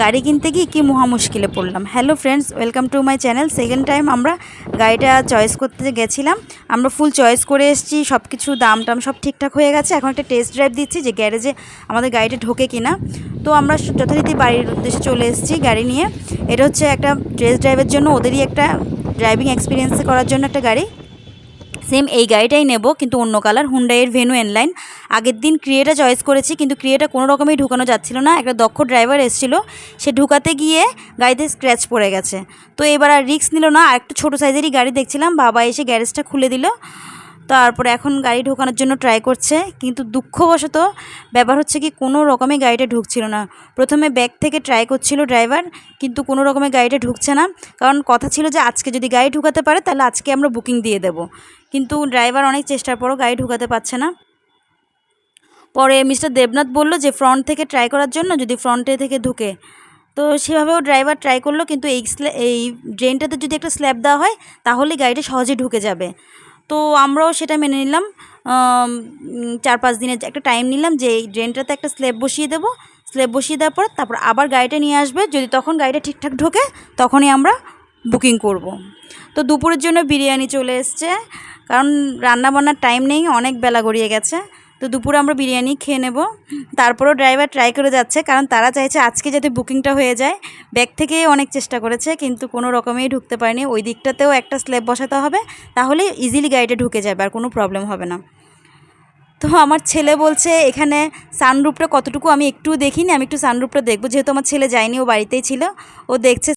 গাড়ি কিনতে গিয়ে কী মহা মুশকিলে পড়লাম। Hello friends, welcome to my channel. Second time আমরা গাড়িটা চয়েস করতে গেছিলাম। আমরা ফুল চয়েস করে এসেছি, সব কিছু দাম টাম সব ঠিকঠাক হয়ে গেছে। এখন একটা টেস্ট ড্রাইভ দিচ্ছি যে গ্যারেজে আমাদের গাড়িটা ঢোকে কিনা। তো আমরা যথারীতি বাড়ির উদ্দেশ্যে চলে এসেছি গাড়ি নিয়ে। এটা হচ্ছে একটা টেস্ট ড্রাইভের জন্য, ওদেরই একটা ড্রাইভিং এক্সপিরিয়েন্স করার জন্য একটা গাড়ি। সেম এই গাড়িটাই নেব, কিন্তু অন্য কালার, হুন্ডাইয়ের ভেনু এনলাইন। আগের দিন ক্রিয়েটা চয়েস করেছি, কিন্তু ক্রিয়েটা কোনো রকমই ঢুকানো যাচ্ছিল না। একটা দক্ষ ড্রাইভার এসেছিল, সে ঢুকাতে গিয়ে গাড়িতে স্ক্র্যাচ পড়ে গেছে। তো এবার আর রিস্ক নিল না, আর একটু ছোটো সাইজেরই গাড়ি দেখছিলাম, বাবা এসে গ্যারেজটা খুলে দিল। তারপরে এখন গাড়ি ঢোকানোর জন্য ট্রাই করছে, কিন্তু দুঃখবশত ব্যাপার হচ্ছে কি কোনো রকমে গাড়িটা ঢুকছিল না। প্রথমে ব্যাক থেকে ট্রাই করছিল ড্রাইভার, কিন্তু কোনো রকমে গাড়িটা ঢুকছে না। কারণ কথা ছিল যে আজকে যদি গাড়ি ঢুকাতে পারে তাহলে আজকে আমরা বুকিং দিয়ে দেব, কিন্তু ড্রাইভার অনেক চেষ্টার পরও গাড়ি ঢুকাতে পারছে না। পরে মিস্টার দেবনাথ বলল যে ফ্রন্ট থেকে ট্রাই করার জন্য, যদি ফ্রন্টে থেকে ঢুকে। তো সেভাবেও ড্রাইভার ট্রাই করলো, কিন্তু এই ড্রেনটাতে যদি একটা স্ল্যাব দেওয়া হয় তাহলে গাড়িটা সহজে ঢুকে যাবে। তো আমরাও সেটা মেনে নিলাম। 4-5 দিনের একটা টাইম নিলাম যে এই ড্রেনটাতে একটা স্ল্যাব বসিয়ে দেবো। স্ল্যাব বসিয়ে দেওয়ার পর তারপর আবার গাড়িটা নিয়ে আসবে, যদি তখন গাড়িটা ঠিকঠাক ঢোকে তখনই আমরা বুকিং করব। তো দুপুরের জন্য বিরিয়ানি চলে এসছে, কারণ রান্নাবান্নার টাইম নেই, অনেক বেলা গড়িয়ে গেছে। তো দুপুরে আমরা বিরিয়ানি খেয়ে নেব। তারপরেও ড্রাইভার ট্রাই করে যাচ্ছে, কারণ তারা চাইছে আজকে যাতে বুকিংটা হয়ে যায়। ব্যাক থেকে অনেক চেষ্টা করেছে, কিন্তু কোনো রকমেই ঢুকতে পারেনি। ওই দিকটাতেও একটা স্ল্যাব বসাতে হবে, তাহলে ইজিলি গাড়িটা ঢুকে যাবে, আর কোনো প্রবলেম হবে না। তো আমার ছেলে বলছে এখানে সানরুফটা কতটুকু আমি একটু দেখিনি, আমি একটু সানরুফটা দেখবো, যেহেতু আমার ছেলে যায়নি, ও বাড়িতেই ছিল। ও দেখছে